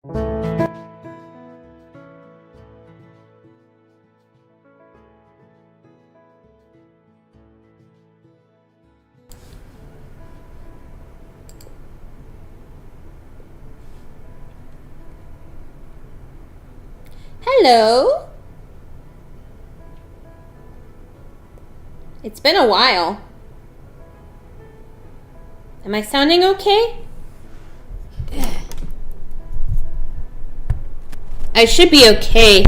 Hello? It's been a while. Am I sounding okay? I should be okay.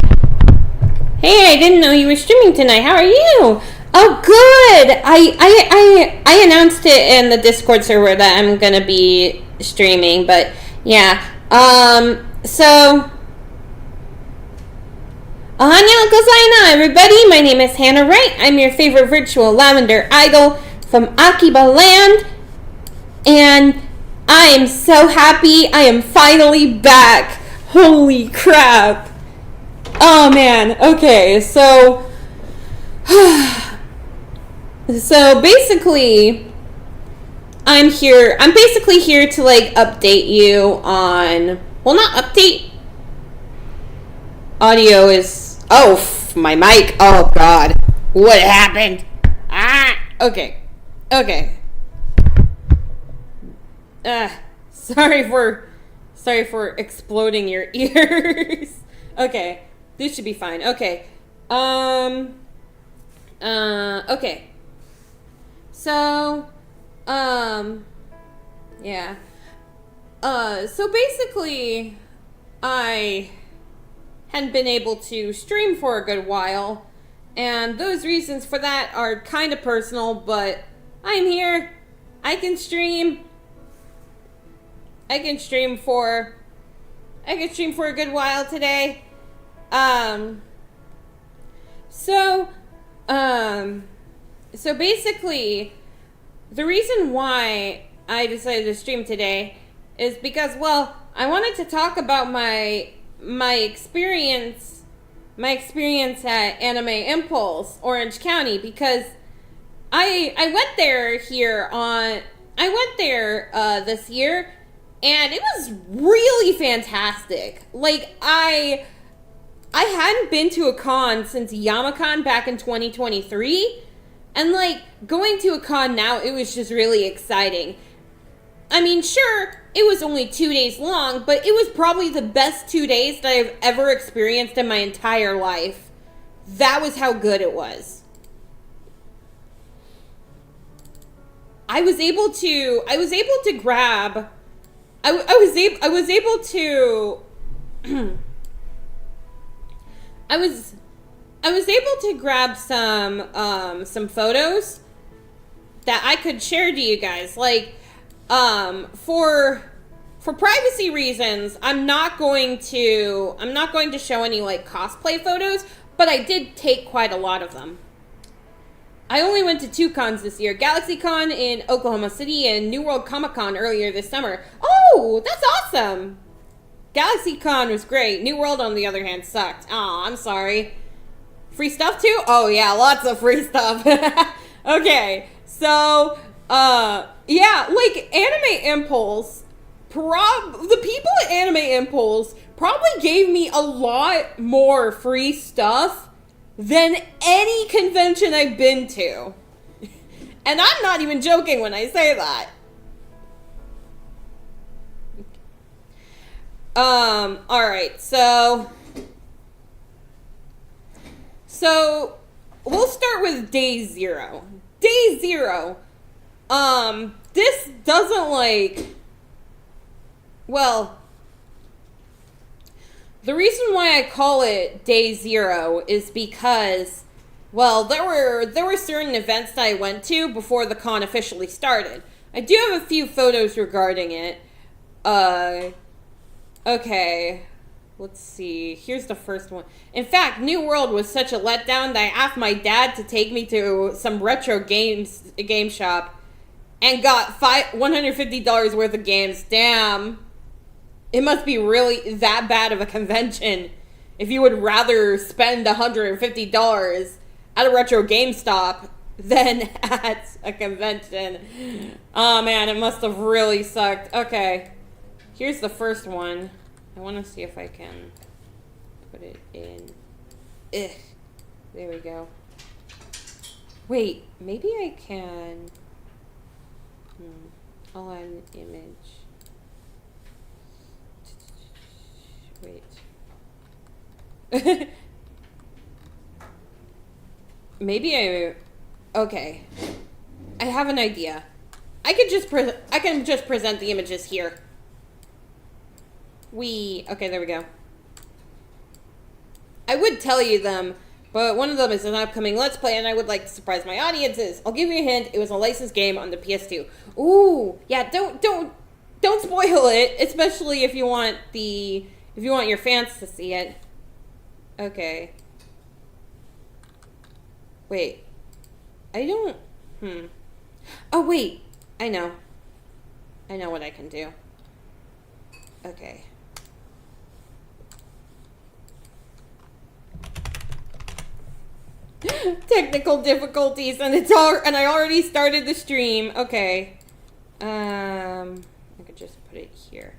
Hey, I didn't know you were streaming tonight. How are you? Oh, good. I announced it in the Discord server that I'm gonna be streaming, but yeah. So Ohanyogozainah, everybody. My name is Hannah Rite. I'm your favorite Virtual Lavender Idol from Akibaland, and I am so happy I am finally back. Holy crap. Oh man. Okay, so basically I'm basically here to like update you on, well, not update. Audio is, my mic. Oh god. What happened? Okay. Sorry for exploding your ears. Okay. This should be fine. Okay. Okay. So, yeah. So basically, I hadn't been able to stream for a good while, and those reasons for that are kind of personal, but I'm here. I can stream for a good while today. So basically, the reason why I decided to stream today is because, well, I wanted to talk about my experience at Anime Impulse, Orange County, because I went there this year, and it was really fantastic. Like, I hadn't been to a con since YamaCon back in 2023, and like going to a con now, it was just really exciting. I mean, sure, it was only 2 days long, but it was probably the best 2 days that I've ever experienced in my entire life. That was how good it was. I was able to grab some photos that I could share to you guys. Like, for privacy reasons, I'm not going to show any like cosplay photos, but I did take quite a lot of them. I only went to 2 cons this year: GalaxyCon in Oklahoma City and New World Comic Con earlier this summer. Oh, that's awesome! GalaxyCon was great. New World, on the other hand, sucked. Aw, I'm sorry. Free stuff too? Oh yeah, lots of free stuff. Okay, so yeah, like Anime Impulse, the people at Anime Impulse probably gave me a lot more free stuff than any convention I've been to. And I'm not even joking when I say that. Alright, so we'll start with day 0. Day 0. This doesn't the reason why I call it day 0 is because, well, there were certain events that I went to before the con officially started. I do have a few photos regarding it. Okay. Let's see. Here's the first one. In fact, New World was such a letdown that I asked my dad to take me to some retro game shop and got $150 worth of games. Damn. It must be really that bad of a convention if you would rather spend $150 at a retro GameStop than at a convention. Oh man, it must have really sucked. Okay. Here's the first one. I want to see if I can put it in. Ugh. There we go. Wait, maybe I can. I'll add an image. Wait. Maybe okay. I have an idea. I can just present the images here. Okay, there we go. I would tell you them, but one of them is an upcoming Let's Play, and I would like to surprise my audiences. I'll give you a hint. It was a licensed game on the PS2. Ooh, yeah. Don't spoil it, especially if you want your fans to see it. Okay. Wait. I don't. Oh wait. I know what I can do. Okay. Technical difficulties, and I already started the stream. Okay. I could just put it here.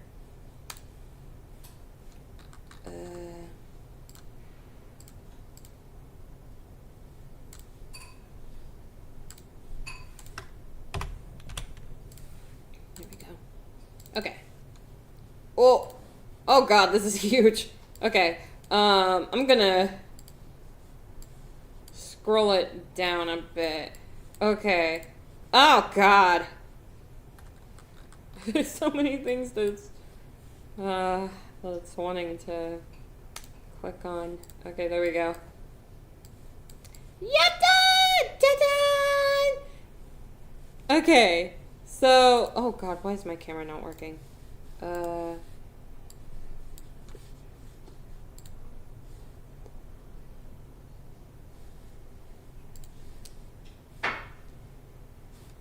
There we go. Okay. Oh God, this is huge. Okay. I'm gonna scroll it down a bit. Okay. Oh God. There's so many things that's wanting to click on. Okay, there we go. Yatta! Ta-da! Okay. So, oh God, why is my camera not working?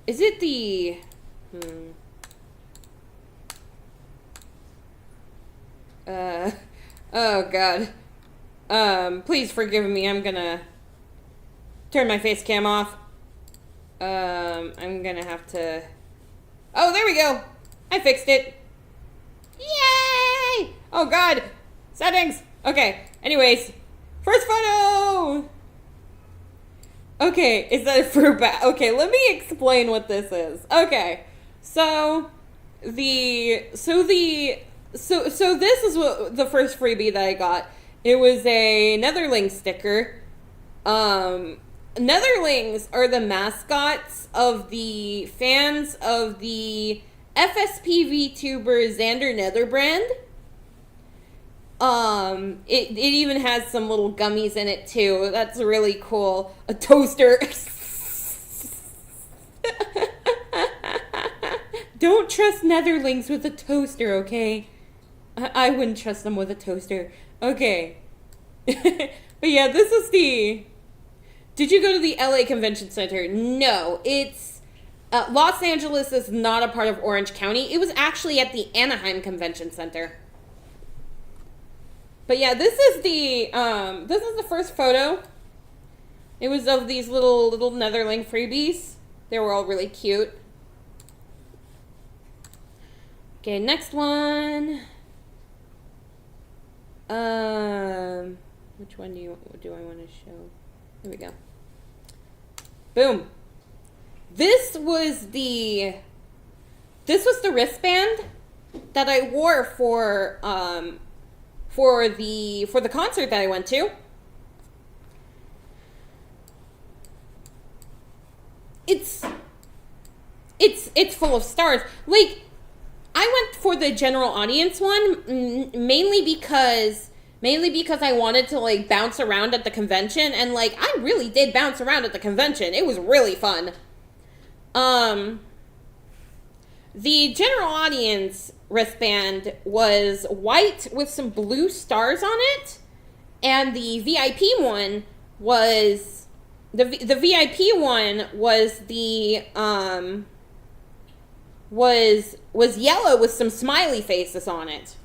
Is it the... Oh God. Please forgive me. I'm gonna turn my face cam off. I'm gonna have to... Oh, there we go. I fixed it. Yay! Oh God. Settings. Okay. Anyways. First photo! Okay, is that for okay, let me explain what this is. Okay. So this is what the first freebie that I got. It was a Netherling sticker. Netherlings are the mascots of the fans of the FSP VTuber Xander Netherbrand. It even has some little gummies in it too. That's really cool. A toaster. Don't trust Netherlings with a toaster, okay? I wouldn't trust them with a toaster. Okay. But yeah, this is the... Did you go to the LA Convention Center? No, it's... Los Angeles is not a part of Orange County. It was actually at the Anaheim Convention Center. But yeah, this is the first photo. It was of these little Netherling freebies. They were all really cute. Okay, next one. Which one do I want to show? Here we go. Boom. This was the wristband that I wore for the concert that I went to. It's full of stars. Like, I went for the general audience one mainly because I wanted to like bounce around at the convention, and like I really did bounce around at the convention. It was really fun. The general audience wristband was white with some blue stars on it, and the VIP one was the VIP one was was yellow with some smiley faces on it.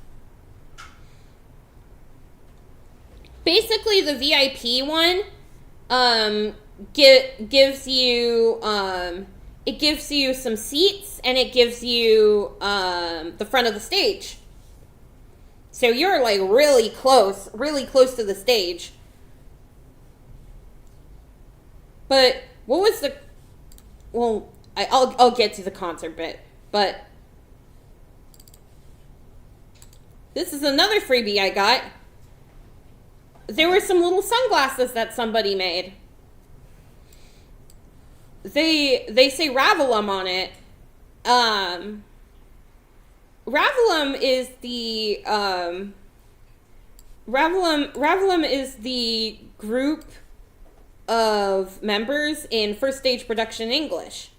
Basically, the VIP one gives you it gives you some seats, and it gives you the front of the stage. So you're like really close to the stage. But what was the... Well, I'll get to the concert bit. But this is another freebie I got. There were some little sunglasses that somebody made. They say Ravelum on it. Ravelum is the Ravelum is the group of members in First Stage Production English.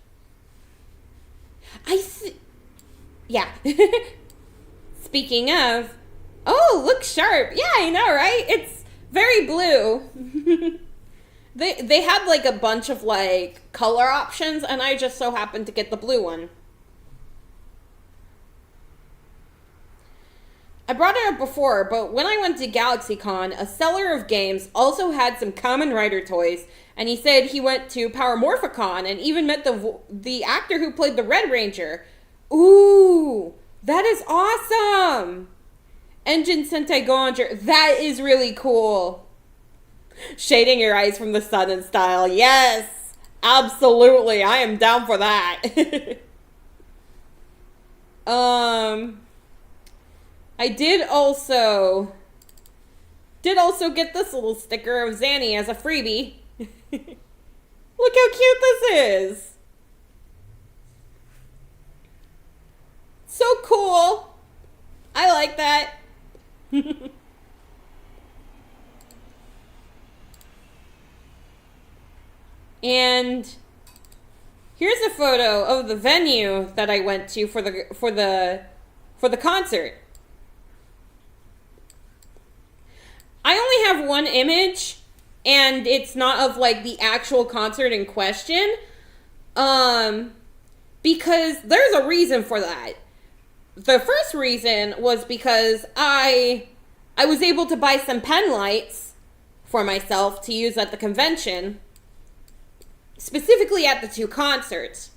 Yeah. Speaking of, oh, look sharp. Yeah, I know, right? It's very blue. They had like a bunch of like color options, and I just so happened to get the blue one. I brought it up before, but when I went to GalaxyCon, a seller of games also had some Kamen Rider toys, and he said he went to Power Morphicon and even met the actor who played the Red Ranger. Ooh, that is awesome! Engine Sentai Gonger, that is really cool. Shading your eyes from the sun in style, yes! Absolutely, I am down for that. I did also get this little sticker of Zanny as a freebie. Look how cute this is. So cool. I like that. And here's a photo of the venue that I went to for the concert. I only have one image, and it's not of like the actual concert in question, because there's a reason for that. The first reason was because I was able to buy some pen lights for myself to use at the convention, specifically at the two concerts,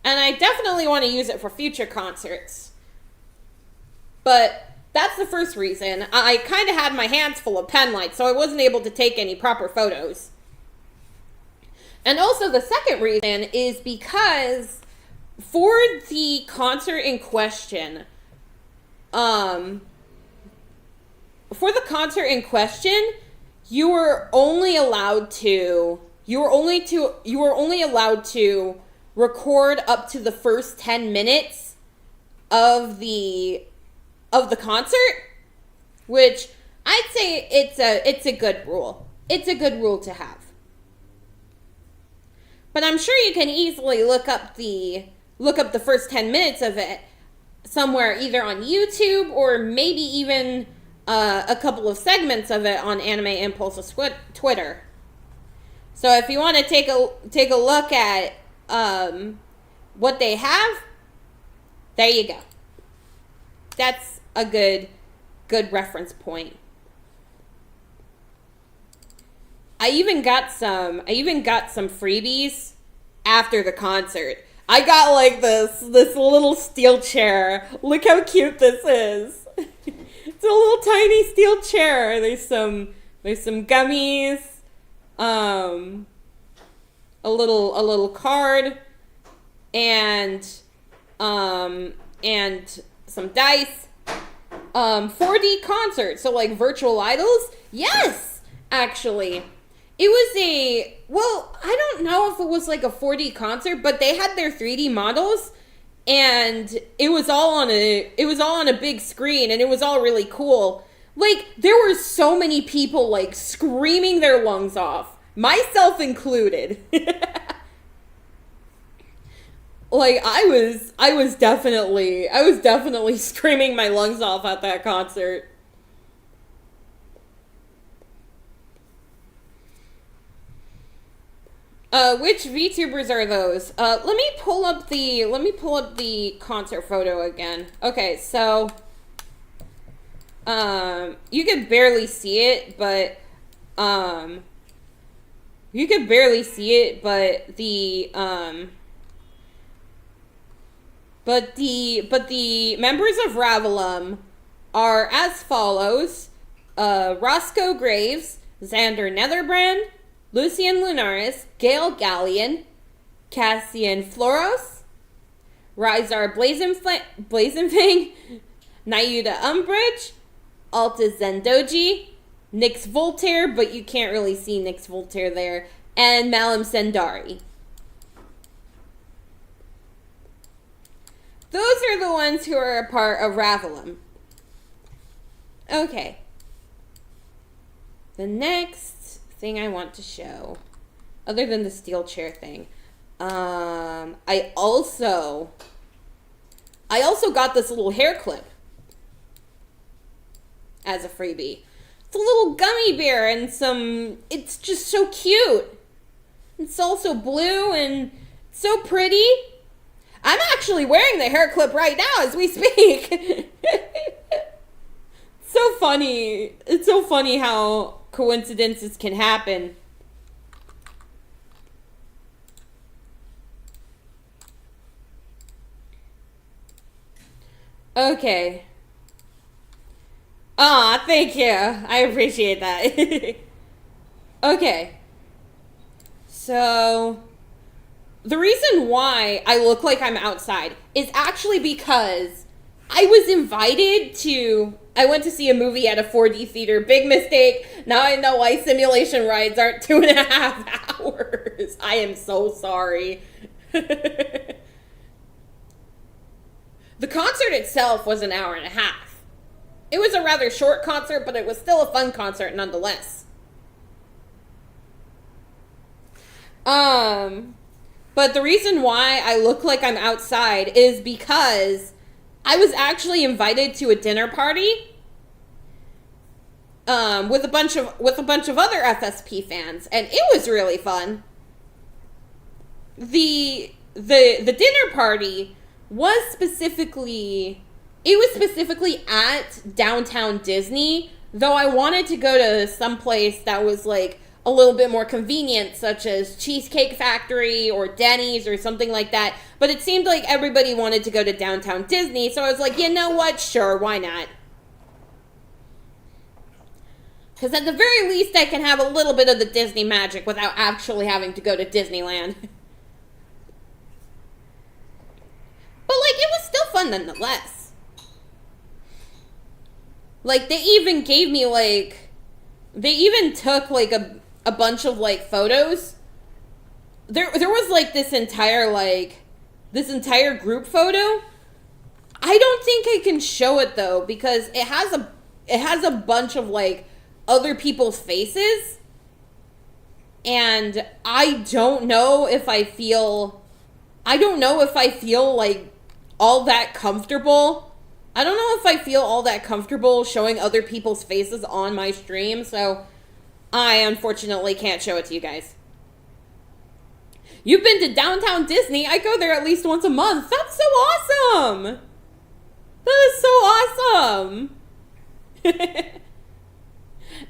and I definitely want to use it for future concerts. But that's the first reason. I kind of had my hands full of pen lights, so I wasn't able to take any proper photos. And also the second reason is because for the concert in question, you were only allowed to record up to the first 10 minutes of the concert, which I'd say it's a good rule. It's a good rule to have. But I'm sure you can easily look up the first 10 minutes of it somewhere, either on YouTube or maybe even a couple of segments of it on Anime Impulse's Twitter. So if you want to take a look at what they have, there you go. That's a good reference point. I even got some freebies after the concert. I got like this little steel chair. Look how cute this is. It's a little tiny steel chair. There's some gummies, a little card, and some dice. 4D concert, so like Virtual Idols? Yes, actually. It was I don't know if it was like a 4D concert, but they had their 3D models, and it was all on a big screen, and it was all really cool. Like, there were so many people like screaming their lungs off, myself included. Like, I was definitely screaming my lungs off at that concert. Which VTubers are those? Let me pull up the concert photo again. Okay, so you can barely see it, but the members of Ravelum are as follows. Roscoe Graves, Xander Netherbrand, Lucian Lunaris, Gail Gallion, Cassian Floros, Rizar Blazenfang, Nayuda Umbridge, Alta Zendoji, Nyx Voltaire, but you can't really see Nyx Voltaire there, and Malam Sendari. Those are the ones who are a part of Ravelum. Okay. The next thing I want to show, other than the steel chair thing, I also got this little hair clip as a freebie. It's a little gummy bear and it's just so cute. It's also blue and so pretty. I'm actually wearing the hair clip right now as we speak. So funny. It's so funny how coincidences can happen. Okay. Aw, thank you. I appreciate that. Okay. So, the reason why I look like I'm outside is actually because I was invited to... I went to see a movie at a 4D theater. Big mistake. Now I know why simulation rides aren't 2.5 hours. I am so sorry. The concert itself was an hour and a half. It was a rather short concert, but it was still a fun concert nonetheless. But the reason why I look like I'm outside is because I was actually invited to a dinner party with a bunch of other FSP fans, and it was really fun. The dinner party was specifically at downtown Disney, though I wanted to go to some place that was like a little bit more convenient, such as Cheesecake Factory or Denny's or something like that. But it seemed like everybody wanted to go to downtown Disney, so I was like, you know what? Sure, why not? Because at the very least, I can have a little bit of the Disney magic without actually having to go to Disneyland. But, like, it was still fun nonetheless. Like, they even gave me, like... They even took, like, a bunch of, like, photos. There was, like, this entire group photo. I don't think I can show it, though, because it has a bunch of, like, other people's faces. And I don't know if I feel, like, all that comfortable. I don't know if I feel all that comfortable showing other people's faces on my stream, so I unfortunately can't show it to you guys. You've been to downtown Disney? I go there at least once a month. That's so awesome! That is so awesome!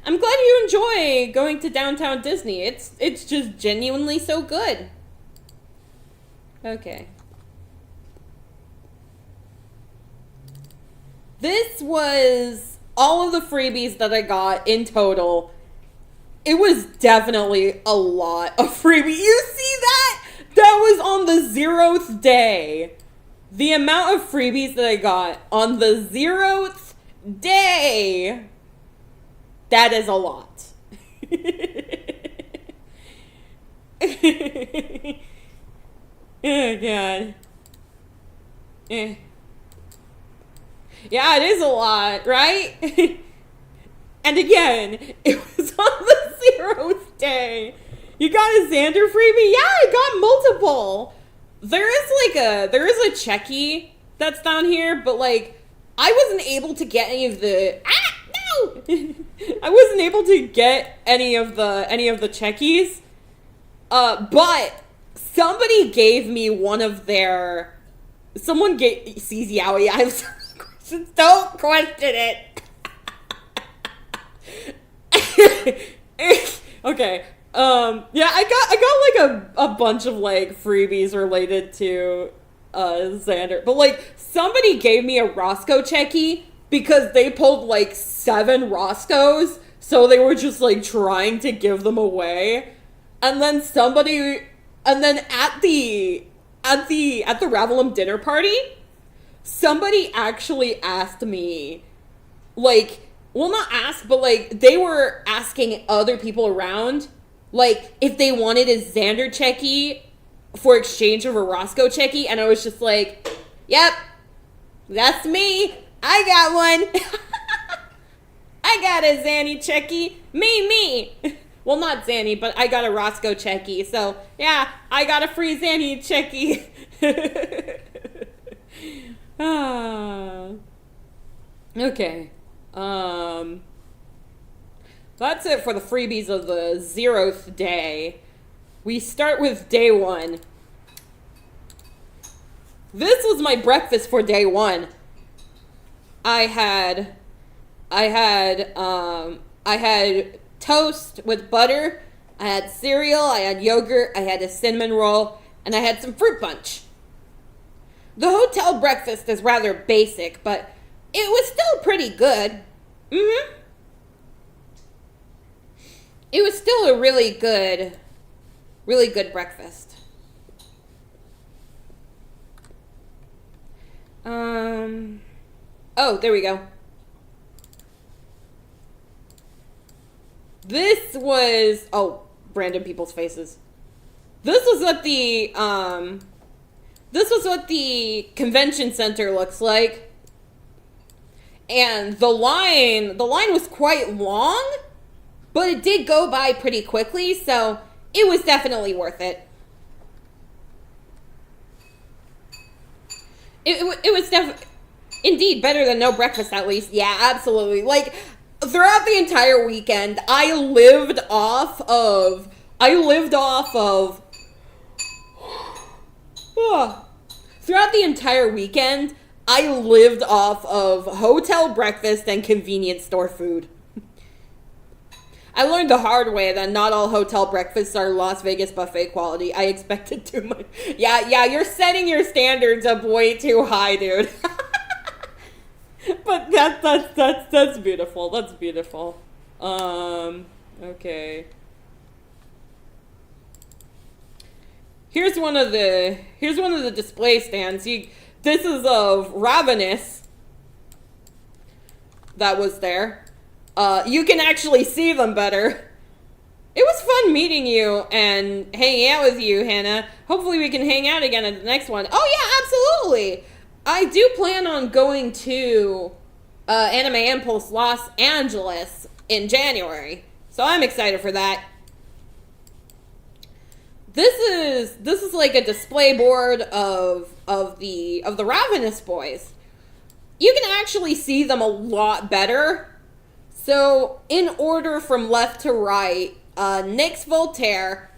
I'm glad you enjoy going to downtown Disney. It's just genuinely so good. Okay. This was all of the freebies that I got in total. It was definitely a lot of freebies. You see that? That was on the 0th day. The amount of freebies that I got on the 0th day. That is a lot. Oh, God. Yeah, it is a lot, right? And again, it was on the 0th day. You got a Xander freebie? Yeah, I got multiple. There is a Checky that's down here, but like, I wasn't able to get any of the, I wasn't able to get any of the Checkies. But somebody gave me one of their, sees Yowie, I have some questions, don't question it. Okay. Yeah, I got like a bunch of like freebies related to Xander, but like somebody gave me a Roscoe Checky because they pulled like 7 Roscoes, so they were just like trying to give them away. And then at the Ravelum dinner party, somebody actually asked me, like, well, not ask, but like they were asking other people around, like, if they wanted a Xander Checky for exchange of a Roscoe Checky, and I was just like, yep, that's me. I got one. I got a Zanny Checky. Me. Well, not Zanny, but I got a Roscoe Checky. So, yeah, I got a free Zanny Checky. Okay. That's it for the freebies of the 0th day. We start with day 1. This was my breakfast for day 1. I had toast with butter, I had cereal, I had yogurt, I had a cinnamon roll, and I had some fruit punch. The hotel breakfast is rather basic, but it was still pretty good. It was still a really good breakfast. Oh, there we go. This was, random people's faces. This was what the convention center looks like. And the line was quite long, but it did go by pretty quickly, so it was definitely worth it. It was definitely, indeed, better than no breakfast, at least. Yeah, absolutely. Like, throughout the entire weekend, throughout the entire weekend, I lived off of hotel breakfast and convenience store food. I learned the hard way that not all hotel breakfasts are Las Vegas buffet quality. I expected too much. Yeah, you're setting your standards up way too high, dude. But that's beautiful. That's beautiful. Okay. Here's one of the display stands. This is of Ravenous that was there. You can actually see them better. It was fun meeting you and hanging out with you, Hannah. Hopefully we can hang out again at the next one. Oh yeah, absolutely. I do plan on going to Anime Impulse Los Angeles in January, so I'm excited for that. This is like a display board of the Ravenous boys. You can actually see them a lot better. So in order from left to right, Nyx Voltaire,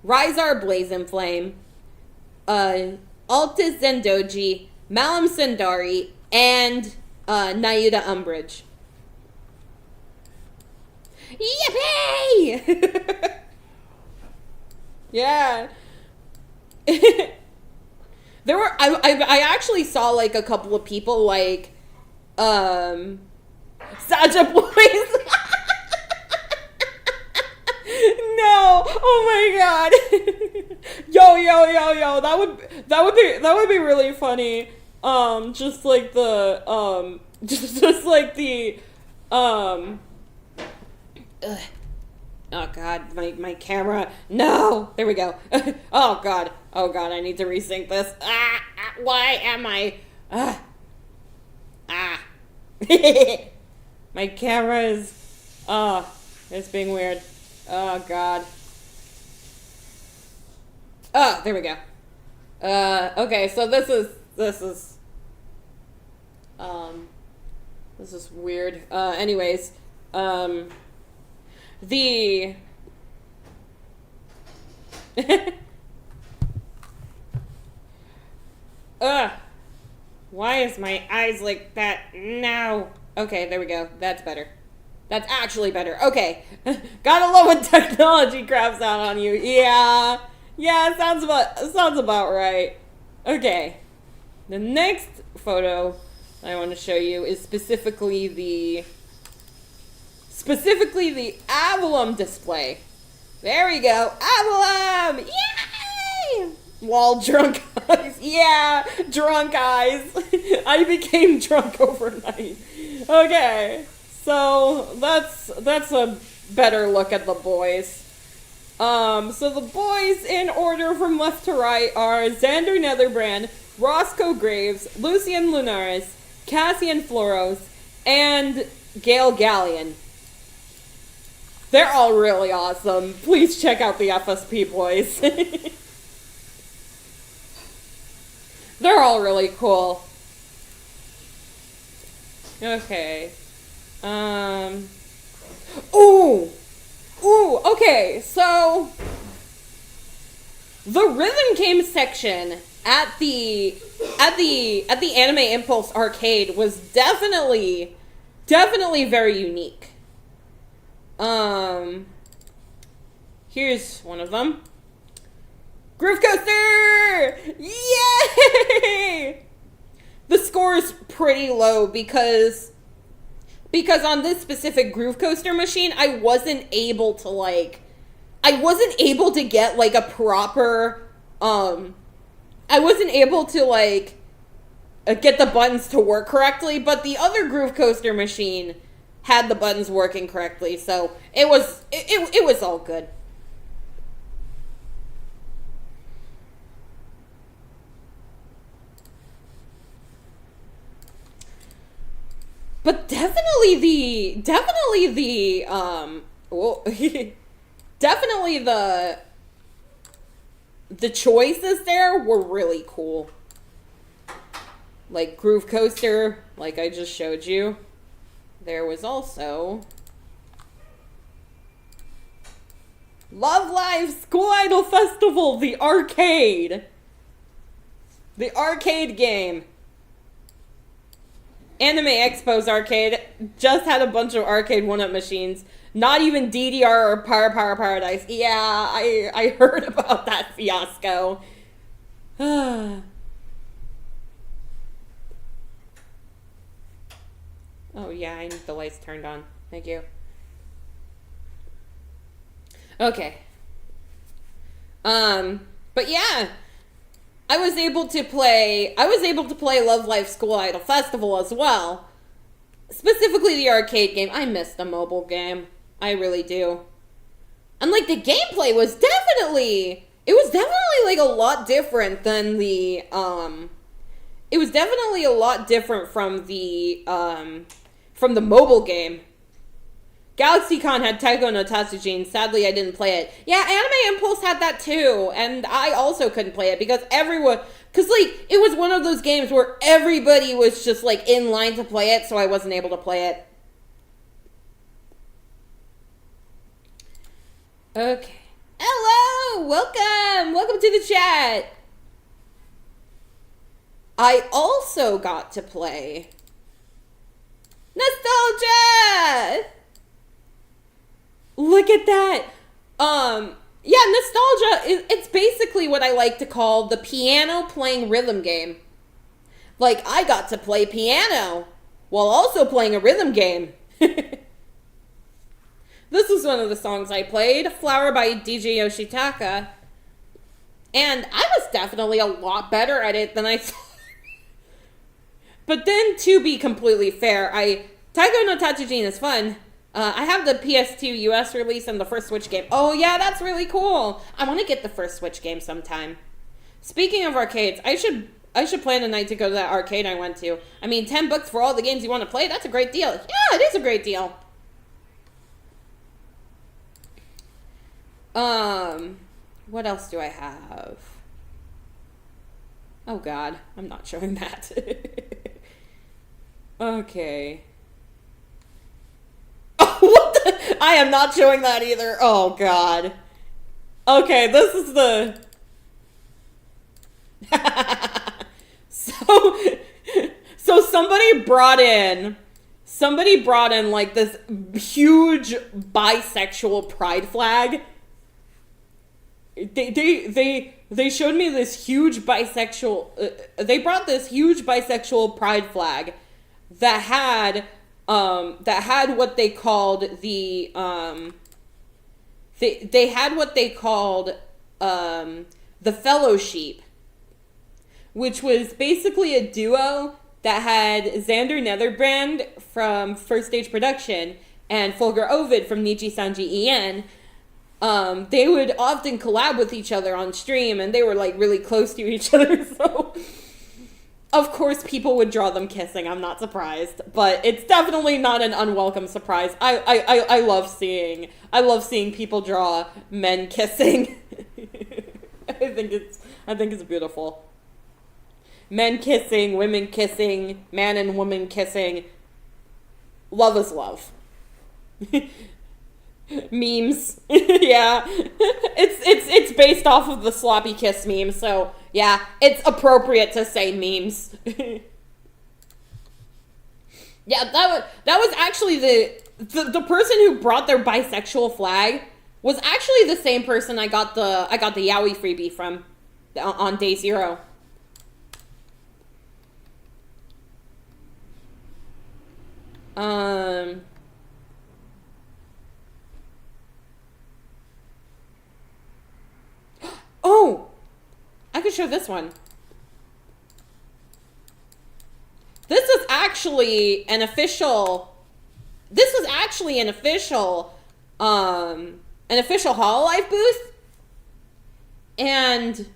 Rizar Blazonflame, Altis Zendoji, Malum Sundari, and Nayuda Umbridge. Yippee! Yeah. There were I actually saw like a couple of people like Saja Boys. No. Oh my god. Yo. That would be really funny. Just like the oh god, my camera. No. There we go. Oh god, I need to resync this. Why am I my camera is it's being weird. Oh god. Oh, there we go. Okay, so this is weird. Anyways, the why is my eyes like that now? Okay, there we go. That's better. That's actually better. Okay. Gotta love when technology craps out on you. Yeah, sounds about right. Okay. The next photo I want to show you is specifically the album display. There we go. Album! Yay! Lol, drunk eyes. Yeah, drunk eyes. I became drunk overnight. Okay, so that's a better look at the boys. So the boys in order from left to right are Xander Netherbrand, Roscoe Graves, Lucian Lunaris, Cassian Floros, and Gail Gallion. They're all really awesome. Please check out the FSP boys. They're all really cool. Okay. Okay, so the rhythm game section at the Anime Impulse arcade was definitely very unique. Here's one of them. Groove Coaster! Yay! The score is pretty low because on this specific Groove Coaster machine, I wasn't able to get like a proper, I wasn't able to like get the buttons to work correctly, but the other Groove Coaster machine had the buttons working correctly, so it was all good. But definitely the choices there were really cool. Like Groove Coaster, like I just showed you. There was also Love Live School Idol Festival, the arcade. The arcade game. Anime Expo's arcade just had a bunch of arcade one-up machines. Not even DDR or Power Paradise. Yeah, I heard about that fiasco. Oh yeah, I need the lights turned on. Thank you. Okay. But yeah. I was able to play Love Live School Idol Festival as well. Specifically the arcade game. I miss the mobile game. I really do. And like the gameplay was definitely like a lot different than the it was definitely a lot different from the mobile game. GalaxyCon had Taiko no Tatsujin. Sadly, I didn't play it. Yeah, Anime Impulse had that too, and I also couldn't play it because it was one of those games where everybody was just like in line to play it, so I wasn't able to play it. Okay. Hello! Welcome to the chat! I also got to play Nostalgia! Look at that! Yeah, Nostalgia, it's basically what I like to call the piano playing rhythm game. Like, I got to play piano while also playing a rhythm game. This was one of the songs I played, Flower by DJ Yoshitaka. And I was definitely a lot better at it than I thought. But then, to be completely fair, Taiko no Tatsujin is fun. I have the PS2 US release and the first Switch game. Oh yeah, that's really cool. I want to get the first Switch game sometime. Speaking of arcades, I should plan a night to go to that arcade I went to. I mean, $10 for all the games you want to play, that's a great deal. Yeah, it is a great deal. What else do I have? Oh god, I'm not showing that. Okay. What the? I am not showing that either. Oh god. Okay, this is the... So somebody brought in like this huge bisexual pride flag. They showed me this huge bisexual, they brought this huge bisexual pride flag that had what they called they had what they called the Fellowship, which was basically a duo that had Xander Netherbrand from First Stage Production and Folger Ovid from Nichi Sanji En. They would often collab with each other on stream, and they were like really close to each other, so of course people would draw them kissing. I'm not surprised, but it's definitely not an unwelcome surprise. I love seeing people draw men kissing. I think it's beautiful. Men kissing, women kissing, man and woman kissing. Love is love. Memes. Yeah. It's based off of the sloppy kiss meme, so yeah, it's appropriate to say memes. Yeah, that was actually the person who brought their bisexual flag was actually the same person I got the Yaoi freebie from on day 0. Oh, I could show this one. This was actually an official Hololive booth. And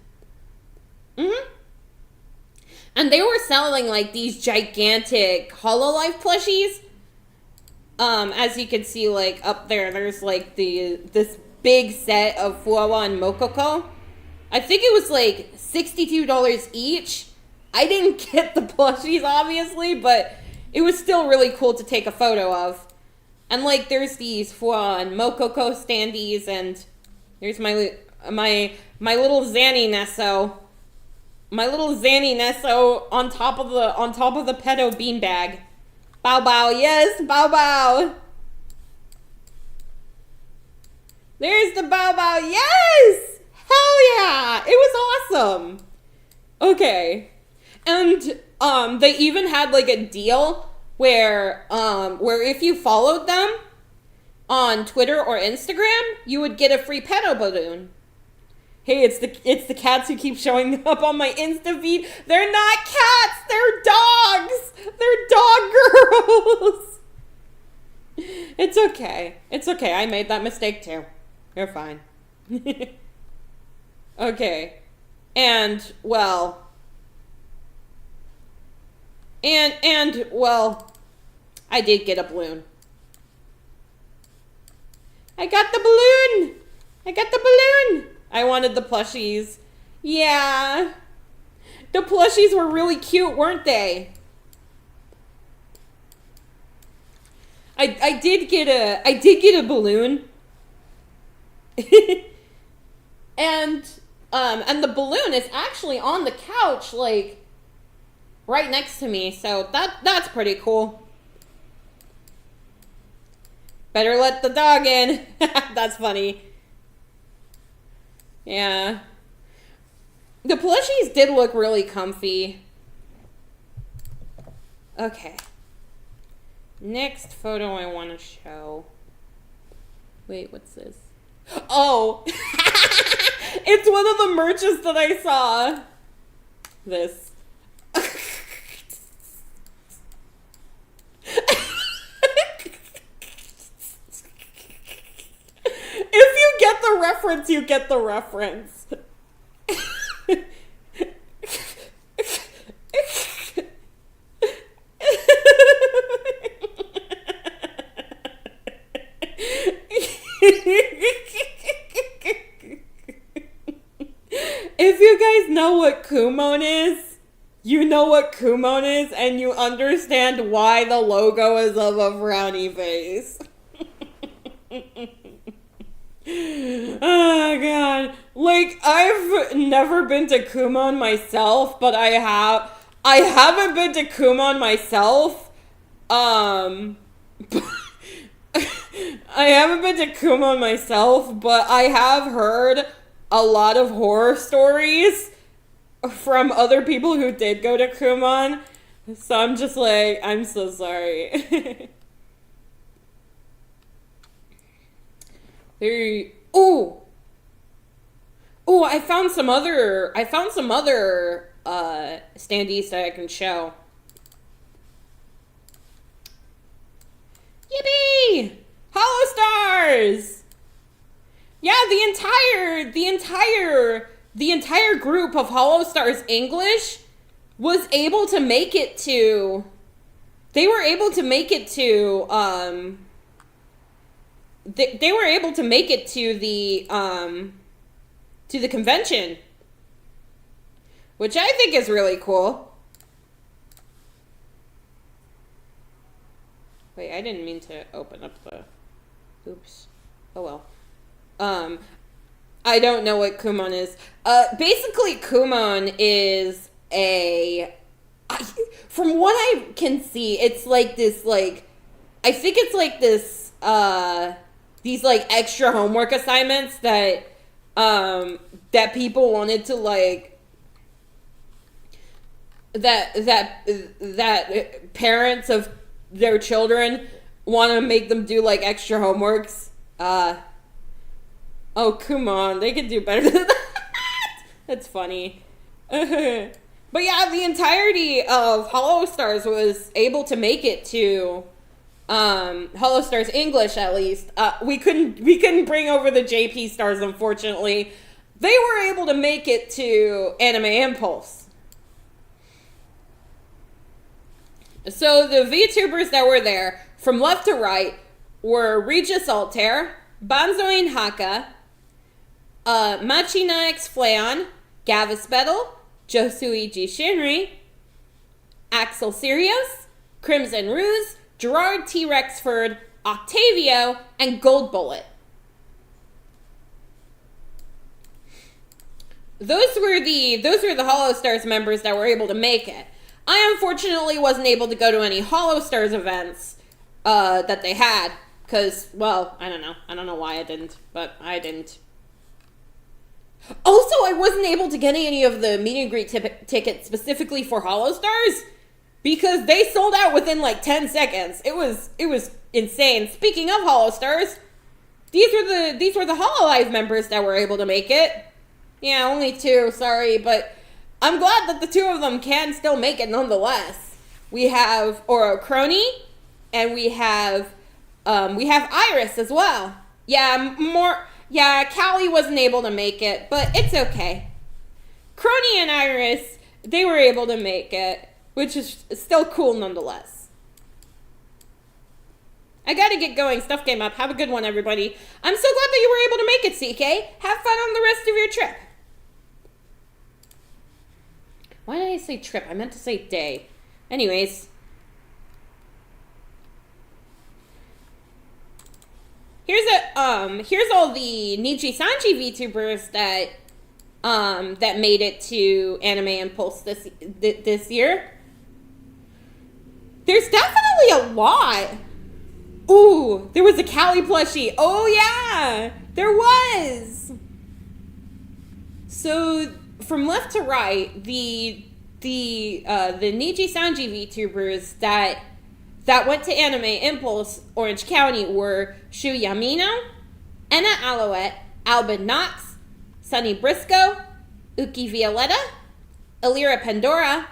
they were selling like these gigantic Hololive plushies. As you can see, like up there's like this big set of Fuwa and Mokoko. I think it was like $62 each. I didn't get the plushies, obviously, but it was still really cool to take a photo of. And like, there's these Fuwa and Mokoko standees, and there's my little Zanny Nesso. My little Zanny Nesso on top of the pedo beanbag. Bow bow, yes, bow bow. There's the bow bow, yes! Hell yeah! It was awesome. Okay. And they even had like a deal where if you followed them on Twitter or Instagram, you would get a free pedo balloon. Hey, it's the cats who keep showing up on my Insta feed. They're not cats, they're dogs. They're dog girls. It's okay. It's okay. I made that mistake too. You're fine. Okay. And well, I did get a balloon. I got the balloon. I wanted the plushies. Yeah. The plushies were really cute, weren't they? I did get a balloon. And the balloon is actually on the couch, like right next to me, so that's pretty cool. Better let the dog in. That's funny. Yeah. The plushies did look really comfy. Okay. Next photo I want to show. Wait, what's this? Oh! It's one of the merches that I saw. This. If you get the reference, you get the reference. If you guys know what Kumon is, you know what Kumon is, and you understand why the logo is of a frowny face. Oh god. Like, I've never been to Kumon myself, but I haven't been to Kumon myself. I haven't been to Kumon myself, but I have heard a lot of horror stories from other people who did go to Kumon. So I'm just like, I'm so sorry. Oh, I found some other standees that I can show. Yippee! Hollow Stars! Yeah, the entire group of Hollow Stars English was able to make it to, they were able to make it to the convention, which I think is really cool. Wait, I didn't mean to open up the, oops. Oh well. I don't know what Kumon is. Basically Kumon is from what I can see, it's like this, like, I think it's like this, these like extra homework assignments that people wanted to like, that parents of their children want to make them do like extra homeworks. Oh, come on, they could do better than that. That's funny. But yeah, the entirety of Hollow Stars was able to make it to Hollow Stars English, at least. We couldn't bring over the JP stars, unfortunately. They were able to make it to Anime Impulse. So the VTubers that were there, from left to right, were Regis Altair, Banzoin Haka, Machina X Fleon, Gavis Bettle, Josuiji Shinri, Axel Sirius, Crimson Ruse, Gerard T. Rexford, Octavio, and Gold Bullet. Those were the Hollow Stars members that were able to make it. I unfortunately wasn't able to go to any Hollow Stars events that they had, because, well, I don't know why I didn't, but I didn't. Also, I wasn't able to get any of the meet and greet tickets specifically for Hollow Stars because they sold out within like 10 seconds. It was insane. Speaking of Hollow Stars, these were the Hololive members that were able to make it. Yeah, only 2, sorry, but I'm glad that the 2 of them can still make it nonetheless. We have Oro Crony, and we have Iris as well. Yeah, Callie wasn't able to make it, but it's okay. Crony and Iris, they were able to make it, which is still cool nonetheless. I gotta get going. Stuff came up. Have a good one, everybody. I'm so glad that you were able to make it, CK. Have fun on the rest of your trip. Why did I say trip? I meant to say day. Anyways. Here's all the Nichi Sanji VTubers that made it to Anime Impulse this year. There's definitely a lot. Ooh, there was a Callie plushie. Oh yeah, there was. So from left to right, the Nichi Sanji VTubers that went to Anime Impulse Orange County were Shu Yamino, Enna Alouette, Albin Knox, Sunny Briscoe, Uki Violetta, Elira Pandora,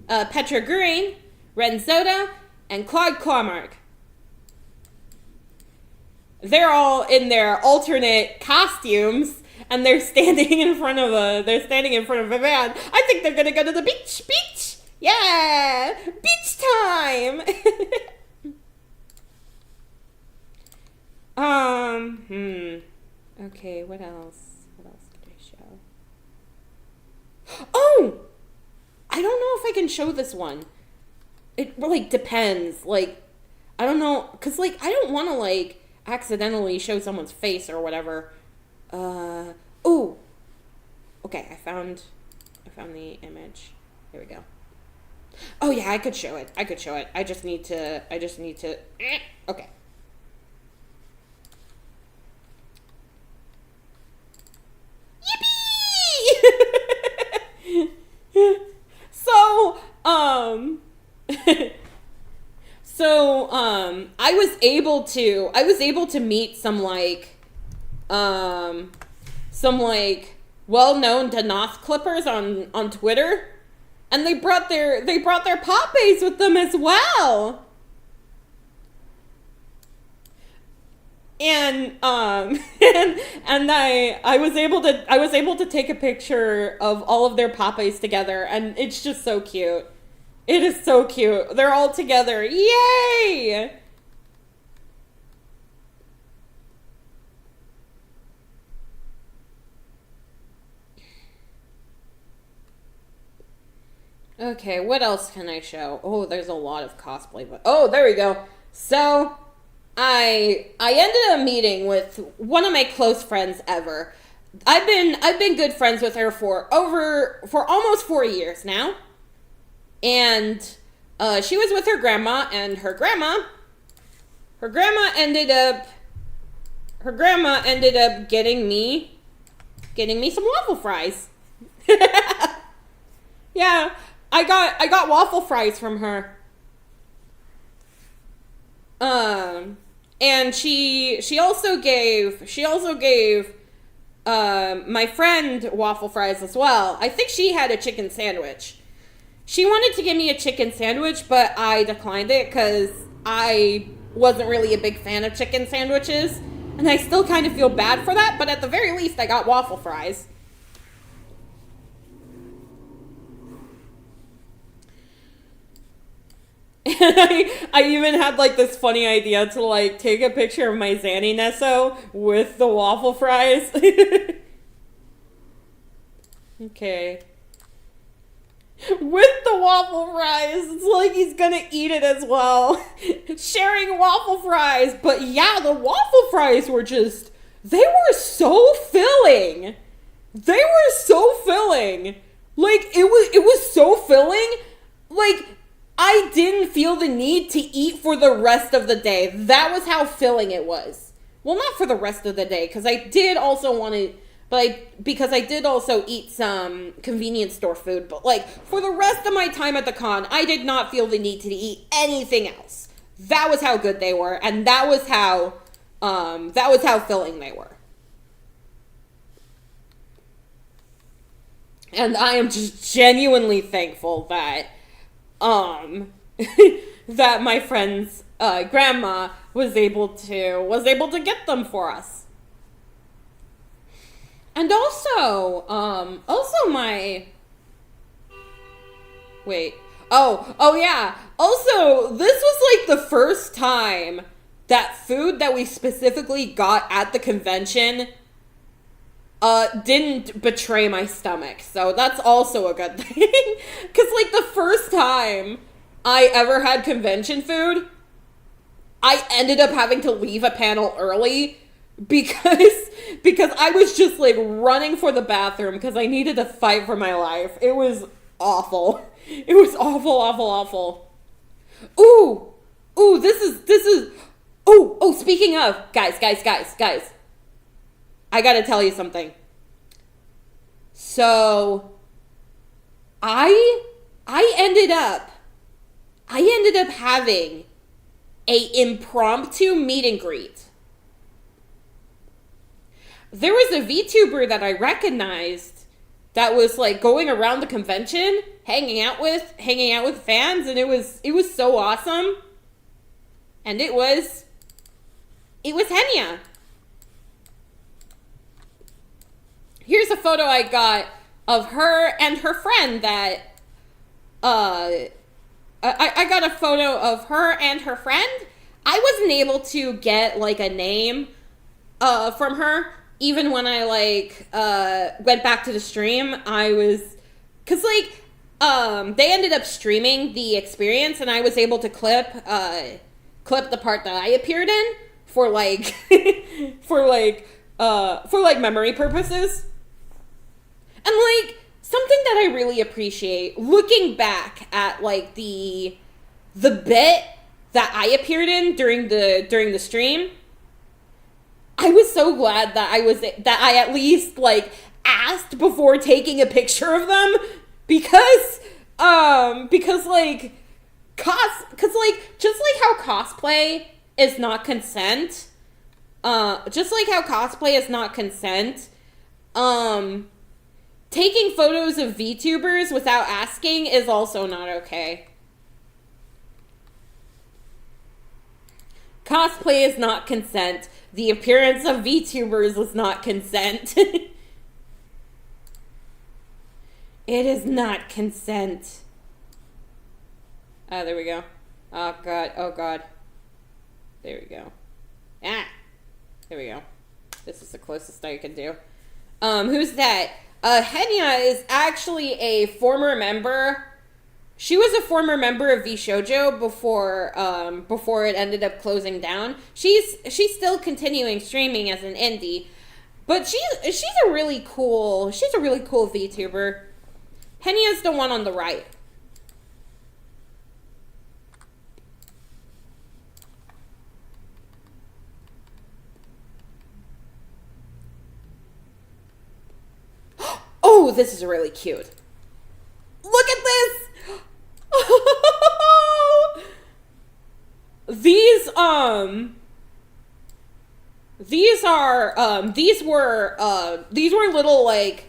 Petra Green, Ren Soto, and Claude Clarmark. They're all in their alternate costumes, and they're standing in front of a van. I think they're gonna go to the beach. Yeah, beach time. Okay, what else? What else did I show? Oh, I don't know if I can show this one. It really depends. Like, I don't know, cause like I don't want to like accidentally show someone's face or whatever. Oh. Okay, I found the image. There we go. Oh yeah, I could show it. I just need to okay. Yippee! So, able to meet some well-known Danoth clippers on Twitter, and they brought their popes with them as well. And and I was able to take a picture of all of their popes together, and it's just so cute. It is so cute. They're all together. Yay! Okay, what else can I show? Oh, there's a lot of cosplay. But oh, there we go. So, I ended up meeting with one of my close friends ever. I've been good friends with her for almost 4 years now. And she was with her grandma, and her grandma ended up getting me some waffle fries. Yeah, I got waffle fries from her. And she also gave my friend waffle fries as well. I think she had a chicken sandwich. She wanted to give me a chicken sandwich, but I declined it because I wasn't really a big fan of chicken sandwiches. And I still kind of feel bad for that, but at the very least, I got waffle fries. And I even had like this funny idea to like take a picture of my Zanny Nesso with the waffle fries. Okay. With the waffle fries. It's like he's gonna eat it as well. Sharing waffle fries. But yeah, the waffle fries were just, they were so filling. They were so filling. Like, it was so filling. Like, I didn't feel the need to eat for the rest of the day. That was how filling it was. Well, not for the rest of the day, because I did also want to, because I did also eat some convenience store food. But like, for the rest of my time at the con, I did not feel the need to eat anything else. That was how good they were, and that was how filling they were. And I am just genuinely thankful that that my friend's grandma was able to get them for us. And also my wait. Oh yeah. Also, this was like the first time that food that we specifically got at the convention didn't betray my stomach. So that's also a good thing. Because, like, the first time I ever had convention food, I ended up having to leave a panel early because I was just, like, running for the bathroom because I needed to fight for my life. It was awful. It was awful, awful, awful. Ooh, this is, speaking of, guys. I gotta tell you something. So, I ended up having a impromptu meet and greet. There was a VTuber that I recognized that was like going around the convention, hanging out with fans, and it was so awesome. And it was Hannah. Here's a photo I got of her and her friend that, I got a photo of her and her friend. I wasn't able to get, like, a name, from her, even when I, like, went back to the stream. Cause, like, they ended up streaming the experience, and I was able to clip the part that I appeared in for, like, for memory purposes. And, like, something that I really appreciate, looking back at, like, the bit that I appeared in during the stream, I was so glad that I at least, like, asked before taking a picture of them, because just like how cosplay is not consent. Just like how cosplay is not consent. Taking photos of VTubers without asking is also not okay. Cosplay is not consent. The appearance of VTubers is not consent. It is not consent. Oh, there we go. Oh, God. Oh, God. There we go. Ah. There we go. This is the closest I can do. Who's that? Hannah is actually a former member. She was a former member of VShojo before it ended up closing down. She's still continuing streaming as an indie, but she's a really cool VTuber. Henya's the one on the right. Oh, this is really cute. Look at this! These were little, like,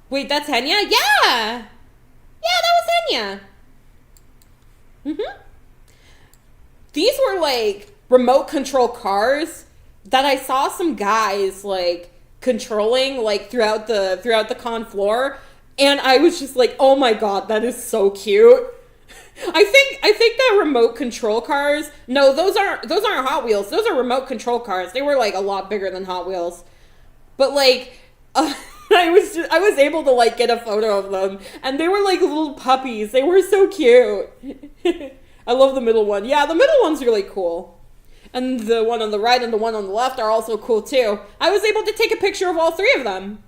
wait, that's Henya? Yeah, that was Henya. These were, like, remote control cars that I saw some guys, like, controlling, like, throughout the con floor, and I was just like, oh my god, that is so cute. I think that remote control cars, no, those aren't Hot Wheels. Those are remote control cars. They were, like, a lot bigger than Hot Wheels. But, like, I was able to, like, get a photo of them, and they were like little puppies. They were so cute. I love the middle one. Yeah, the middle one's really cool. And the one on the right and the one on the left are also cool too. I was able to take a picture of all three of them.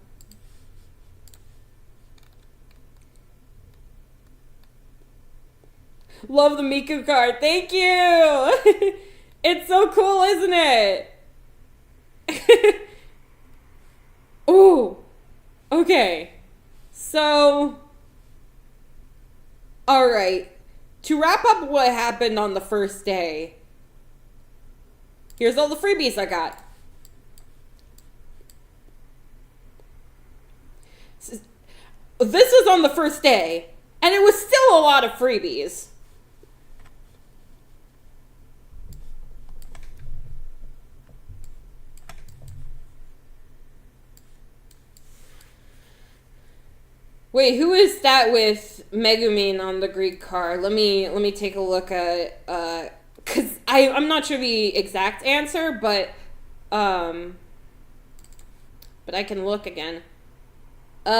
Love the Miku card. Thank you. It's so cool, isn't it? Ooh. Okay. So, all right. To wrap up what happened on the first day, here's all the freebies I got. This was on the first day, and it was still a lot of freebies. Wait, who is that with Megumin on the Greek card? Let me take a look at cause I'm not sure the exact answer, but I can look again. I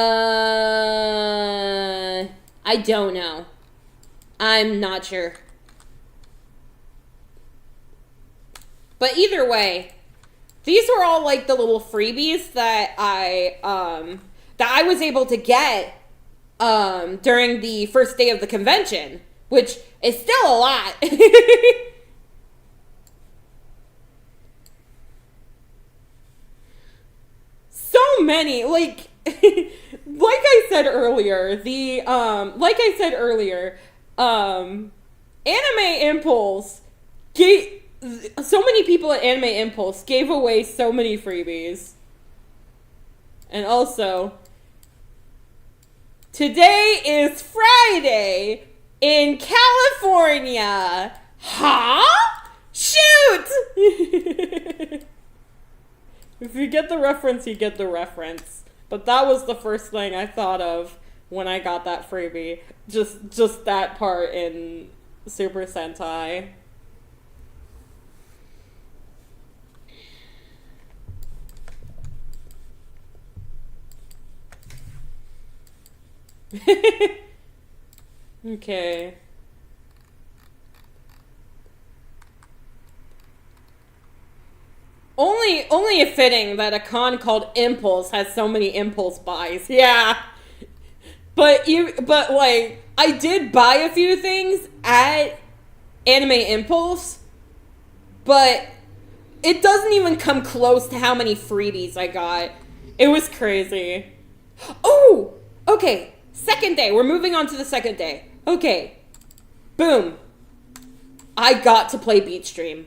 don't know. I'm not sure. But either way, these were all like the little freebies that I was able to get during the first day of the convention, which is still a lot. So many, like I said earlier, Anime Impulse gave so many people at Anime Impulse gave away so many freebies. And also, today is Friday in California. Huh? Shoot! If you get the reference, you get the reference. But that was the first thing I thought of when I got that freebie. Just that part in Super Sentai. Okay. Only fitting that a con called Impulse has so many impulse buys. Yeah. But like, I did buy a few things at Anime Impulse, but it doesn't even come close to how many freebies I got. It was crazy. Oh! Okay. Second day. We're moving on to the second day. Okay. Boom. I got to play Beat Stream.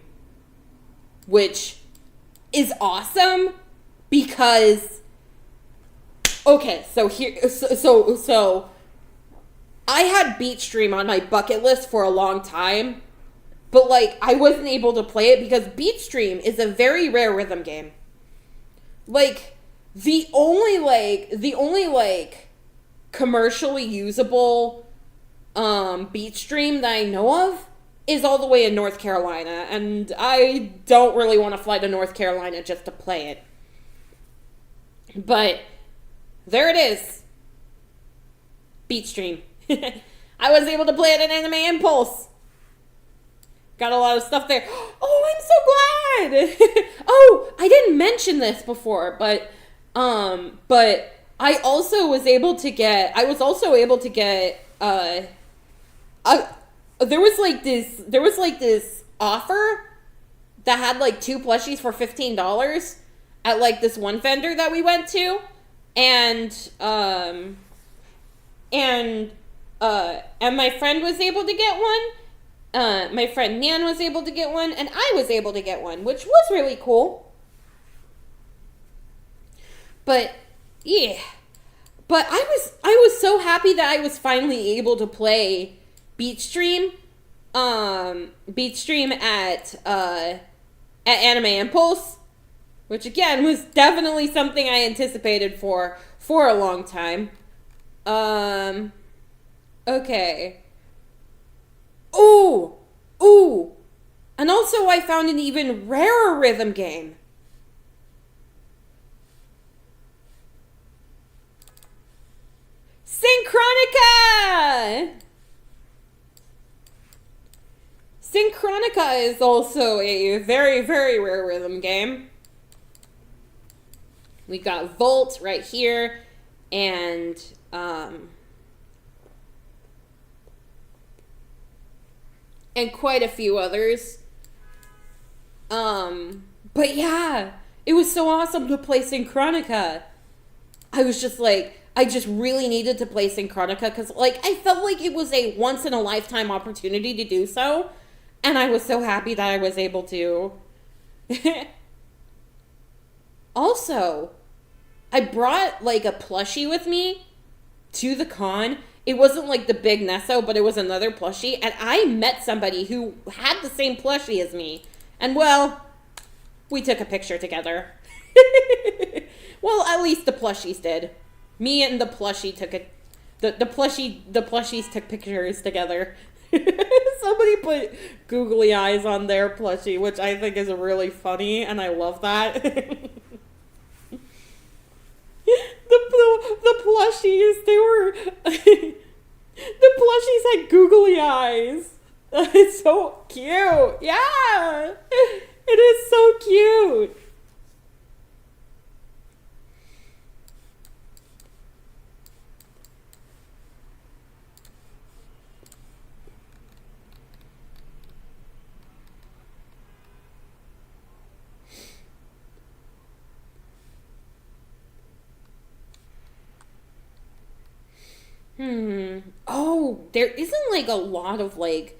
which is awesome because, okay, so I had Beach Stream on my bucket list for a long time, but like I wasn't able to play it because Beach Stream is a very rare rhythm game. Like the only commercially usable Beach Stream that I know of is all the way in North Carolina, and I don't really want to fly to North Carolina just to play it. But there it is. Beach Stream. I was able to play it in Anime Impulse. Got a lot of stuff there. Oh, I'm so glad. Oh, I didn't mention this before, but I also was able to get, there was like this offer that had like 2 plushies for $15 at like this one vendor that we went to, and my friend was able to get one. My friend Nan was able to get one, and I was able to get one, which was really cool. But yeah, but I was so happy that I was finally able to play Beach Stream at Anime Impulse, which again was definitely something I anticipated for a long time. Okay. Ooh. And also I found an even rarer rhythm game. Synchronica! Synchronica is also a very, very rare rhythm game. We got Volt right here, and quite a few others. But yeah, it was so awesome to play Synchronica. I was just like, I just really needed to play Synchronica because, like, I felt like it was a once-in-a-lifetime opportunity to do so, and I was so happy that I was able to. Also, I brought, like, a plushie with me to the con. It wasn't, like, the big Nesso, but it was another plushie, and I met somebody who had the same plushie as me. And, well, we took a picture together. Well, at least the plushies did. Me and the plushie took it. The plushies took pictures together. Somebody put googly eyes on their plushie, which I think is really funny, and I love that. The plushies, they were the plushies had googly eyes. It's so cute. Yeah, it is so cute. Oh, there isn't like a lot of like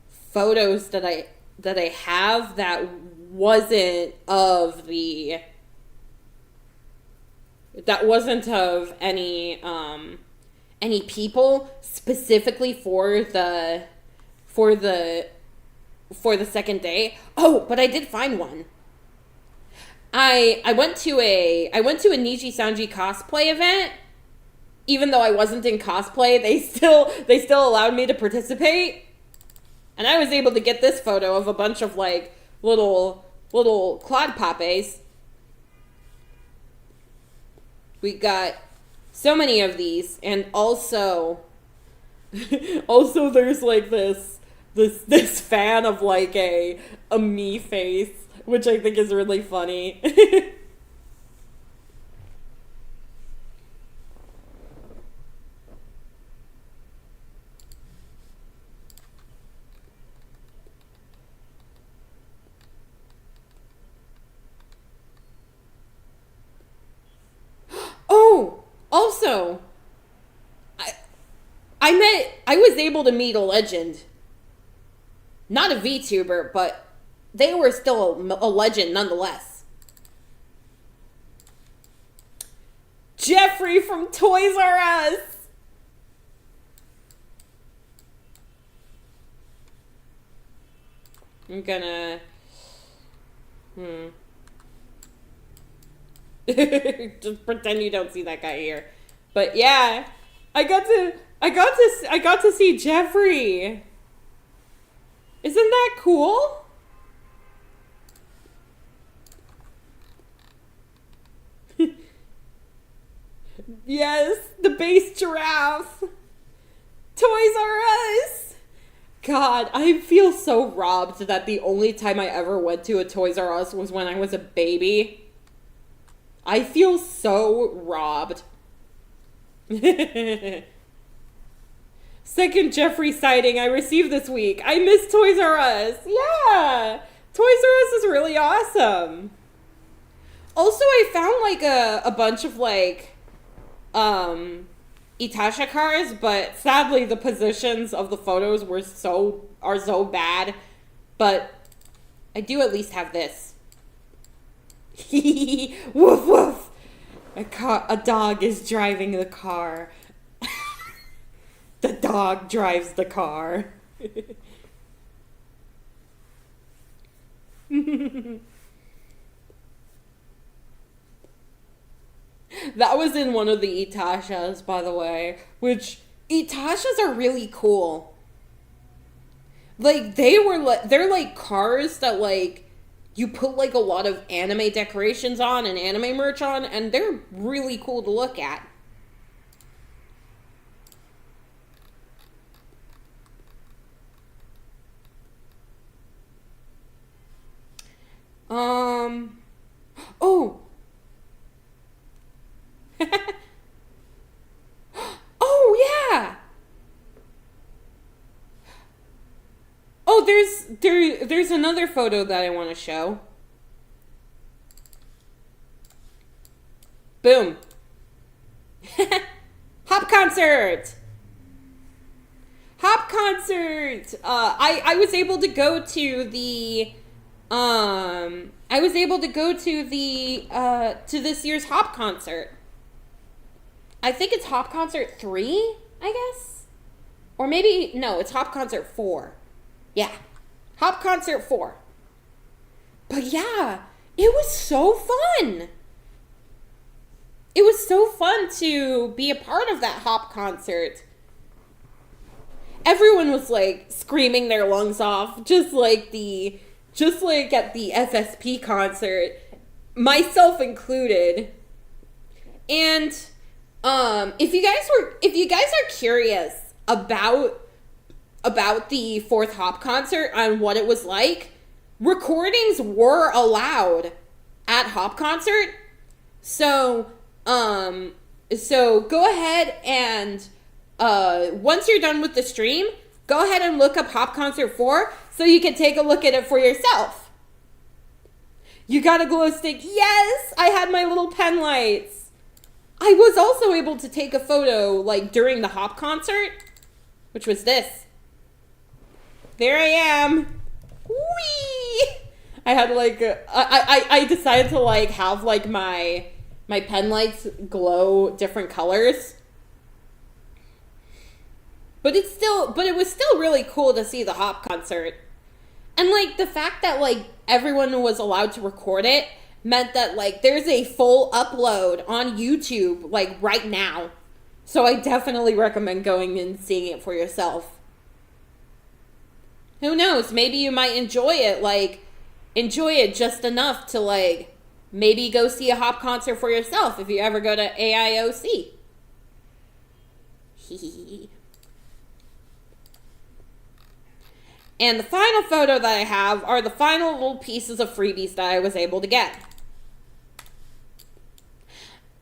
photos that I have that wasn't of any people specifically for the second day. Oh, but I did find one. I went to a Niji Sanji cosplay event. Even though I wasn't in cosplay, they still allowed me to participate. And I was able to get this photo of a bunch of like little Claude Papes. We got so many of these, and also there's like this fan of like a me face, which I think is really funny. Oh, also, I was able to meet a legend. Not a VTuber, but they were still a legend nonetheless. Jeffrey from Toys R Us. I'm gonna... Just pretend you don't see that guy here. But yeah, I got to see Jeffrey. Isn't that cool? Yes, the base giraffe. Toys R Us. God, I feel so robbed that the only time I ever went to a Toys R Us was when I was a baby. I feel so robbed. Second Jeffrey sighting I received this week. I miss Toys R Us. Yeah. Toys R Us is really awesome. Also, I found like a bunch of like Itasha cars, but sadly the positions of the photos are so bad. But I do at least have this. Woof woof. A dog is driving the car. The dog drives the car. That was in one of the Itashas, by the way. Which, Itashas are really cool. Like, they're like cars that, like, you put, like, a lot of anime decorations on and anime merch on, and they're really cool to look at. Oh! Oh, yeah! Oh, there's another photo that I want to show. Boom. Hop concert! Hop concert! I was able to go to the... to this year's Hop concert. I think it's Hop Concert 3, I guess? Or maybe, no, it's Hop Concert 4. Yeah. Hop Concert 4. But yeah, it was so fun. It was so fun to be a part of that Hop concert. Everyone was like screaming their lungs off, just like at the FSP concert, myself included. And if you guys are curious about the fourth Hop concert and what it was like, recordings were allowed at Hop concert. So go ahead and once you're done with the stream, go ahead and look up Hop Concert 4 so you can take a look at it for yourself. You got a glow stick? Yes! I had my little pen lights. I was also able to take a photo like during the Hop concert, which was this. There I am. Whee! I had like I decided to like have like my pen lights glow different colors. But it was still really cool to see the Hop concert. And like the fact that like everyone was allowed to record it meant that like there's a full upload on YouTube like right now. So I definitely recommend going and seeing it for yourself. Who knows, maybe you might enjoy it just enough to like maybe go see a Hop concert for yourself if you ever go to AIOC. And the final photo that I have are the final little pieces of freebies that I was able to get.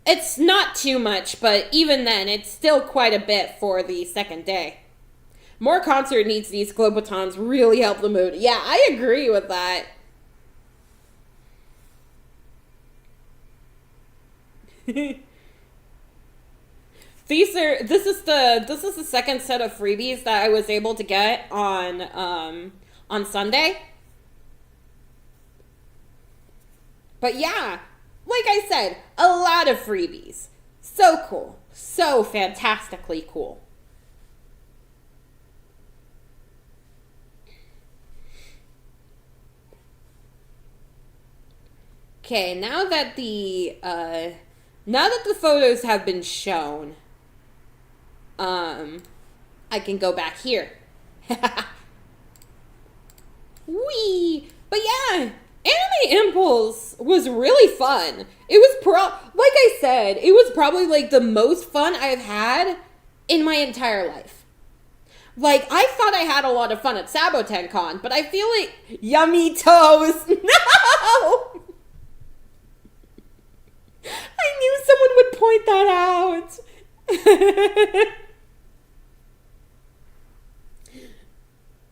It's not too much, but even then, it's still quite a bit for the second day. More concert needs these glow batons really help the mood. Yeah, I agree with that. This is the second set of freebies that I was able to get on Sunday. But yeah, like I said, a lot of freebies. So cool. So fantastically cool. Okay, now that the photos have been shown, I can go back here. Whee! But yeah, Anime Impulse was really fun. It was like I said, it was probably like the most fun I've had in my entire life. Like, I thought I had a lot of fun at SabotenCon, but I feel like Yummy Toes. No! I knew someone would point that out.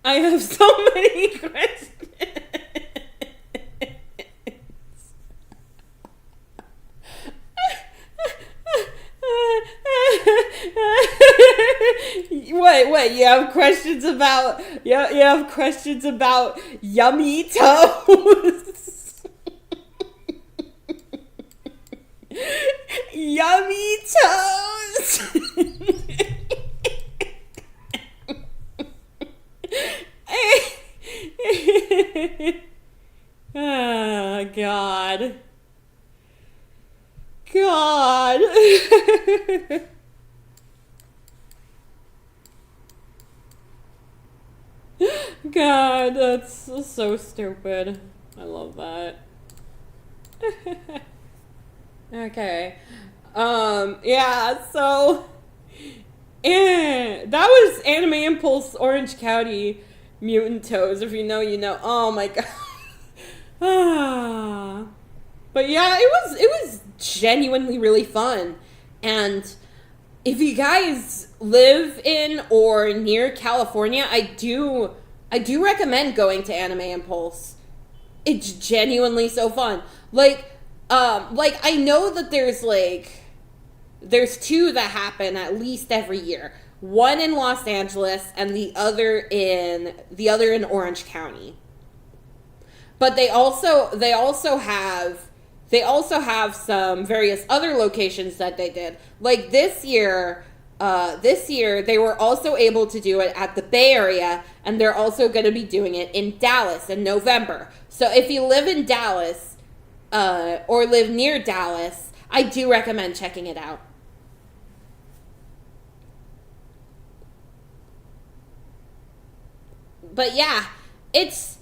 I have so many questions. Wait, you have questions about you have questions about Yummy Toes? Yummy Toes. Oh, God. God, that's so stupid. I love that. Okay. Yeah, so that was Anime Impulse Orange County Mutant Toes. If you know, you know. Oh my god. But yeah, it was genuinely really fun. And if you guys live in or near California, I do recommend going to Anime Impulse. It's genuinely so fun. Like I know that there's two that happen at least every year. One in Los Angeles and the other in Orange County. But they also have some various other locations that they did. Like this year they were also able to do it at the Bay Area, and they're also going to be doing it in Dallas in November. So if you live in Dallas or live near Dallas, I do recommend checking it out. But yeah, it's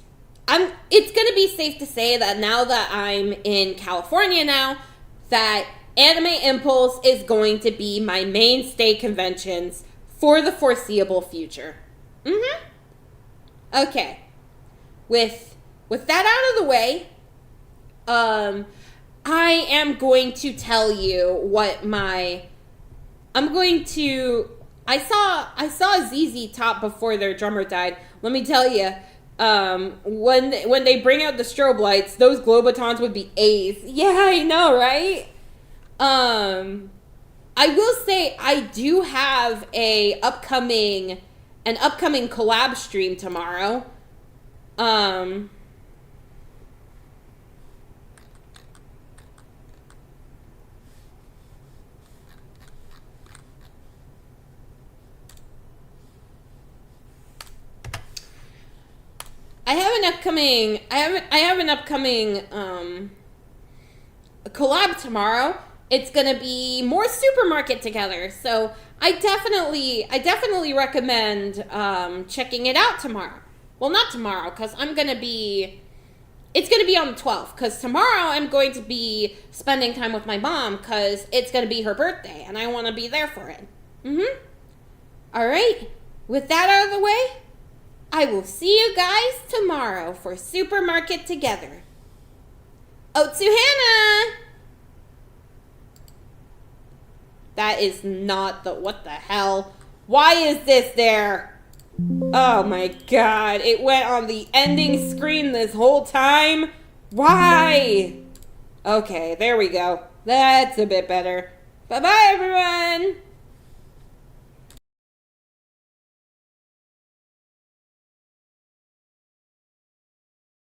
going to be safe to say that now that I'm in California now, that Anime Impulse is going to be my mainstay conventions for the foreseeable future. Okay. With that out of the way, I am going to tell you what I saw ZZ Top before their drummer died. Let me tell you, when they bring out the strobe lights, those Globotons would be A's. Yeah, I know, right? I will say I do have an upcoming collab stream tomorrow. I have an upcoming collab tomorrow. It's gonna be more supermarket together, so I definitely recommend checking it out tomorrow. Well, not tomorrow, because it's gonna be on the 12th, because tomorrow I'm going to be spending time with my mom, because it's gonna be her birthday, and I want to be there for it. Alright, with that out of the way, I will see you guys tomorrow for Supermarket Together. ZATSUDAN! That is not what the hell? Why is this there? Oh my god, it went on the ending screen this whole time? Why? Okay, there we go. That's a bit better. Bye-bye, everyone!